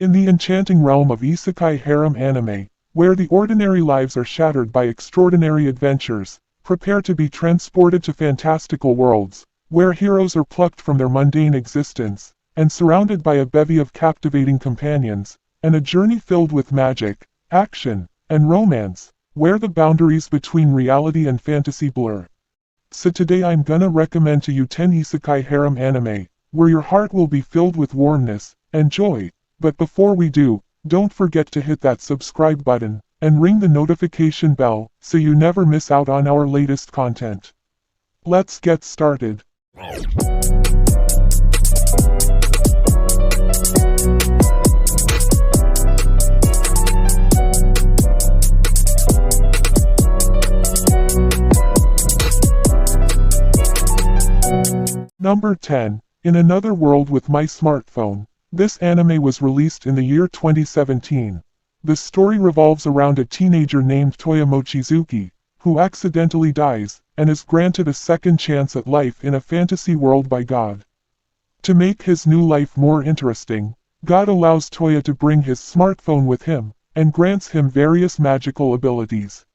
In the enchanting realm of Isekai Harem anime, where the ordinary lives are shattered by extraordinary adventures, prepare to be transported to fantastical worlds, where heroes are plucked from their mundane existence, and surrounded by a bevy of captivating companions, and a journey filled with magic, action, and romance, where the boundaries between reality and fantasy blur. So today I'm gonna recommend to you 10 Isekai Harem anime, where your heart will be filled with warmness and joy. But before we do, don't forget to hit that subscribe button, and ring the notification bell, so you never miss out on our latest content. Let's get started. Number 10. In Another World with My Smartphone. This anime was released in the year 2017. The story revolves around a teenager named Toya Mochizuki, who accidentally dies, and is granted a second chance at life in a fantasy world by God. To make his new life more interesting, God allows Toya to bring his smartphone with him, and grants him various magical abilities.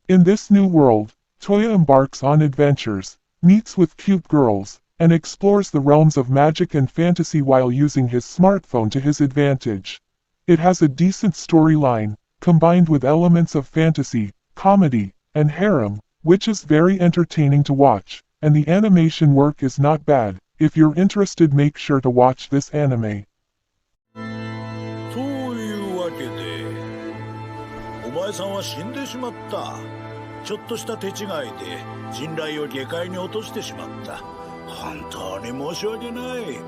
In this new world, Toya embarks on adventures, meets with cute girls, and explores the realms of magic and fantasy while using his smartphone to his advantage. It has a decent storyline, combined with elements of fantasy, comedy, and harem, which is very entertaining to watch, and the animation work is not bad. If you're interested, make sure to watch this anime. そういうわけで、お前さんは死んでしまった。ちょっとした手違いで信頼を下界に落としてしまった。本当に申し訳ない。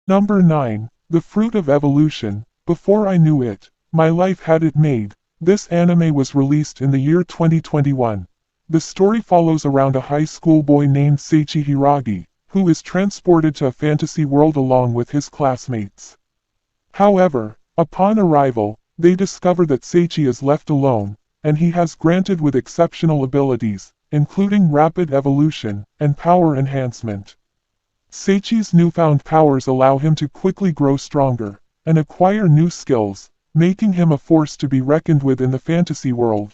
Number 9. The Fruit of Evolution. Before I knew it, my life had it made. This anime was released in the year 2021. The story follows around a high school boy named Seichi Hiragi, who is transported to a fantasy world along with his classmates. However, upon arrival, they discover that Seichi is left alone, and he has granted with exceptional abilities, including rapid evolution and power enhancement. Seichi's newfound powers allow him to quickly grow stronger and acquire new skills, making him a force to be reckoned with in the fantasy world.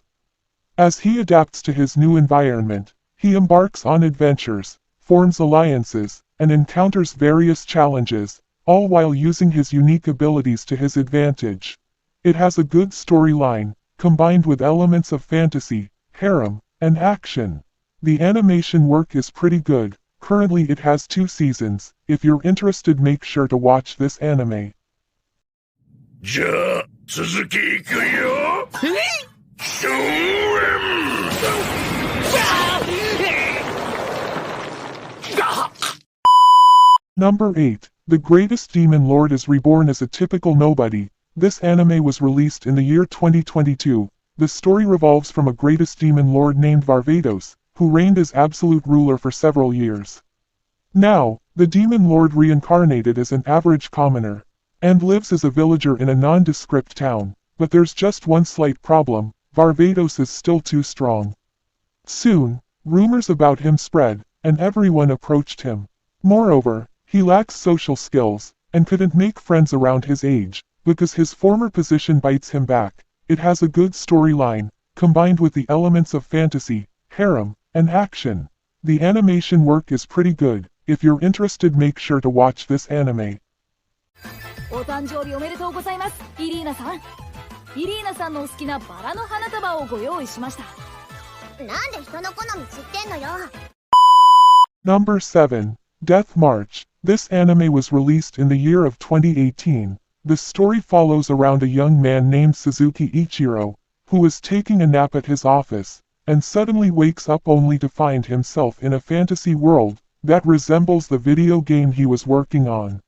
As he adapts to his new environment, he embarks on adventures, forms alliances, and encounters various challenges, all while using his unique abilities to his advantage. It has a good storyline, combined with elements of fantasy, harem, and action. The animation work is pretty good. Currently it has 2 seasons. If you're interested, make sure to watch this anime. じゃあ続きいくよ。Number 8. The Greatest Demon Lord is reborn as a typical nobody. This anime was released in the year 2022. The story revolves from a greatest demon lord named Varvatos, who reigned as absolute ruler for several years. Now, the demon lord reincarnated as an average commoner, and lives as a villager in a nondescript town. But there's just one slight problem: Varvatos is still too strong. Soon, rumors about him spread, and everyone approached him. Moreover, he lacks social skills, and couldn't make friends around his age, because his former position bites him back. It has a good storyline, combined with the elements of fantasy, harem, and action. The animation work is pretty good. If you're interested, make sure to watch this anime. お誕生日おめでとうございます、イリーナさん。イリーナさんのお好きなバラの花束をご用意しました。なんで人の好み知ってんのよ。Number 7. Death March. This anime was released in the year of 2018. The story follows around a young man named Suzuki Ichiro, who is taking a nap at his office, and suddenly wakes up only to find himself in a fantasy world that resembles the video game he was working on.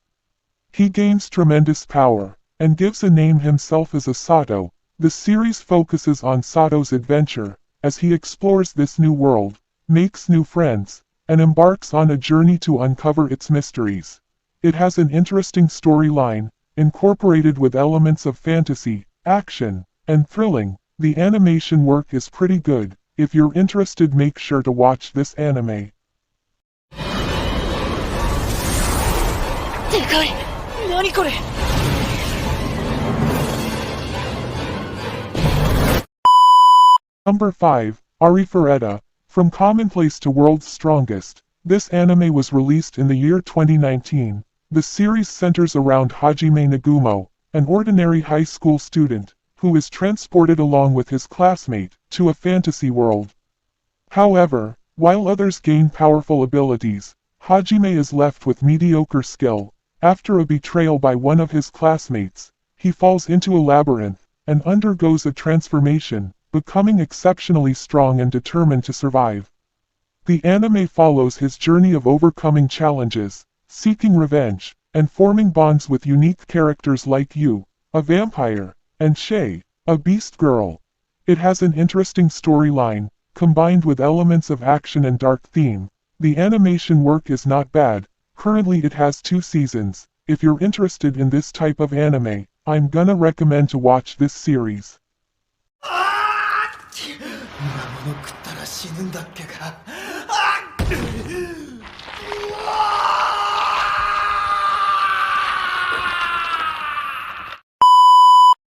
He gains tremendous power, and gives a name himself as a Sato. The series focuses on Sato's adventure, as he explores this new world, makes new friends, and embarks on a journey to uncover its mysteries. It has an interesting storyline, incorporated with elements of fantasy, action, and thrilling. The animation work is pretty good. If you're interested, make sure to watch this anime. でかい。何これ。Number 5. Arifureta. From Commonplace to World's Strongest. This anime was released in the year 2019. The series centers around Hajime Nagumo, an ordinary high school student, who is transported along with his classmate to a fantasy world. However, while others gain powerful abilities, Hajime is left with mediocre skill. After a betrayal by one of his classmates, he falls into a labyrinth and undergoes a transformation, becoming exceptionally strong and determined to survive. The anime follows his journey of overcoming challenges, seeking revenge, and forming bonds with unique characters like Yu, a vampire, and Shay, a beast girl. It has an interesting storyline, combined with elements of action and dark theme. The animation work is not bad. Currently it has 2 seasons. If you're interested in this type of anime, I'm gonna recommend to watch this series.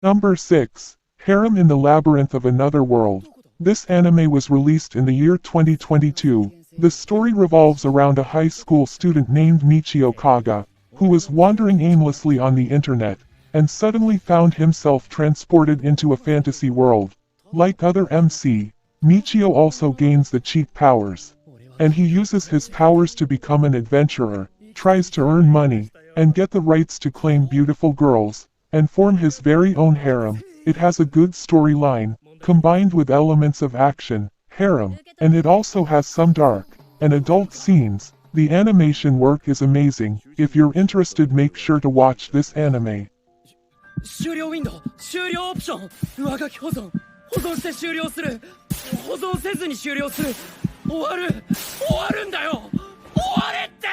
Number 6. Harem in the Labyrinth of Another World. This anime was released in the year 2022. The story revolves around a high school student named Michio Kaga, who was wandering aimlessly on the internet, and suddenly found himself transported into a fantasy world. Like other MC, Michio also gains the cheat powers, and he uses his powers to become an adventurer, tries to earn money, and get the rights to claim beautiful girls, and form his very own harem. It has a good storyline, combined with elements of action, harem, and it also has some dark and adult scenes. The animation work is amazing. If you're interested, make sure to watch this anime. 終了ウィンドウ終了オプション上書き保存保存して終了する保存せずに終了する終わるんだよ終われって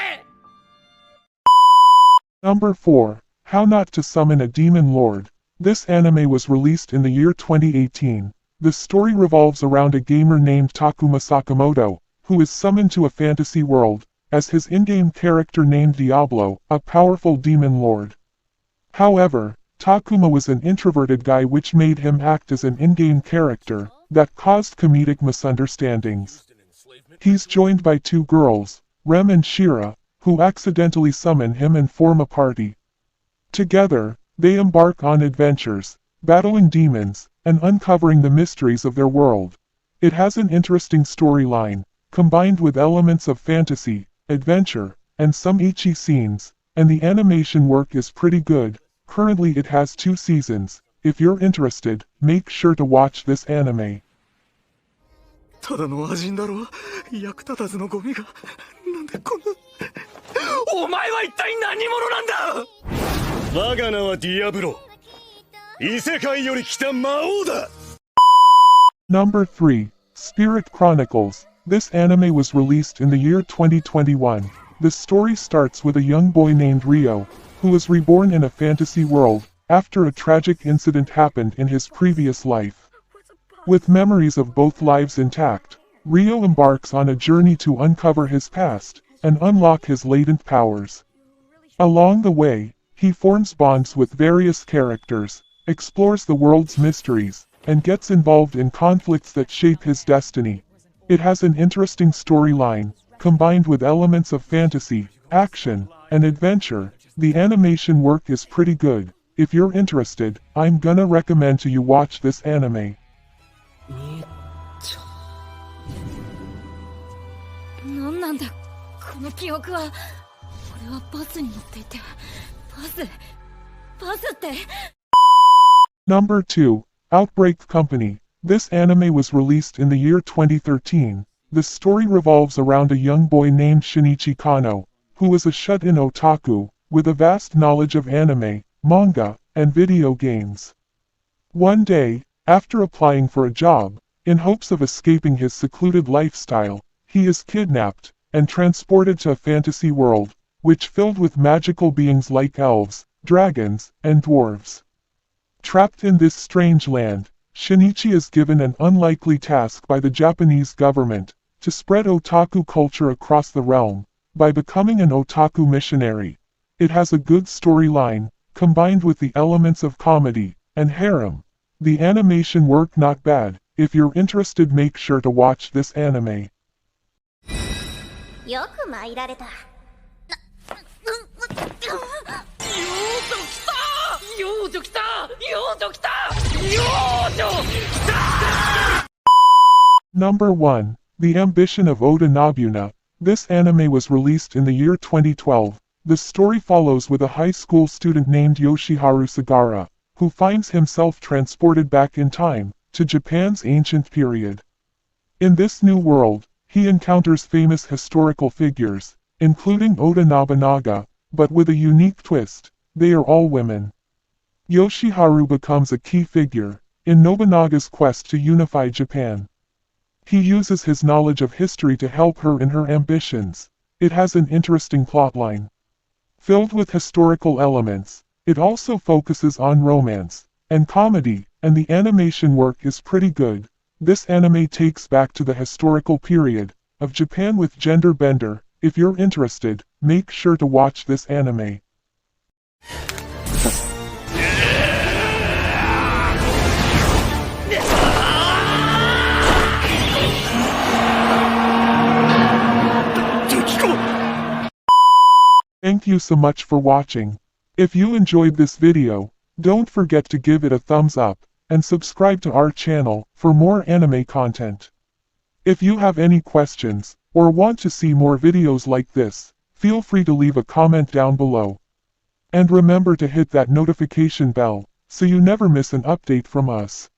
Number 4. How Not to Summon a Demon Lord. This anime was released in the year 2018. The story revolves around a gamer named Takuma Sakamoto, who is summoned to a fantasy world as his in-game character named Diablo, a powerful demon lord. However, Takuma was an introverted guy, which made him act as an in-game character that caused comedic misunderstandings. He's joined by 2 girls, Rem and Shira, who accidentally summon him and form a party. Together, they embark on adventures, battling demons, and uncovering the mysteries of their world. It has an interesting storyline, combined with elements of fantasy, adventure, and some ecchi scenes, and the animation work is pretty good. Currently it has 2 seasons. If you're interested, make sure to watch this anime. ただの魔人だろ役立たずのゴミがなんでこんなお前は一体何者なんだ我が名はディアブロ異世界より来た魔王だ Number 3. Spirit Chronicles. This anime was released in the year 2021. The story starts with a young boy named Ryo, who is reborn in a fantasy world after a tragic incident happened in his previous life. With memories of both lives intact, Ryo embarks on a journey to uncover his past and unlock his latent powers. Along the way, he forms bonds with various characters, explores the world's mysteries, and gets involved in conflicts that shape his destiny. It has an interesting storyline, combined with elements of fantasy, action, and adventure. The animation work is pretty good. If you're interested, I'm gonna recommend to you watch this anime. なんなんだこの記憶は俺はバスに乗っていてバスって Number 2. Outbreak Company. This anime was released in the year 2013. The story revolves around a young boy named Shinichi Kano, who is a shut-in otaku, with a vast knowledge of anime, manga, and video games. One day, after applying for a job, in hopes of escaping his secluded lifestyle, he is kidnapped and transported to a fantasy world, which filled with magical beings like elves, dragons, and dwarves. Trapped in this strange land, Shinichi is given an unlikely task by the Japanese government to spread otaku culture across the realm by becoming an otaku missionary. It has a good storyline, combined with the elements of comedy and harem. The animation work not bad. If you're interested, make sure to watch this anime. よく参られた。Number 1. The Ambition of Oda Nobunaga. This anime was released in the year 2012. The story follows with a high school student named Yoshiharu Sagara, who finds himself transported back in time, to Japan's ancient period. In this new world, he encounters famous historical figures, including Oda Nobunaga, but with a unique twist: they are all women. Yoshiharu becomes a key figure in Nobunaga's quest to unify Japan. He uses his knowledge of history to help her in her ambitions. It has an interesting plotline. Filled with historical elements, it also focuses on romance and comedy, and the animation work is pretty good. This anime takes back to the historical period of Japan with gender bender. If you're interested, make sure to watch this anime. Thank you so much for watching. If you enjoyed this video, don't forget to give it a thumbs up, and subscribe to our channel for more anime content. If you have any questions, or want to see more videos like this, feel free to leave a comment down below. And remember to hit that notification bell, so you never miss an update from us.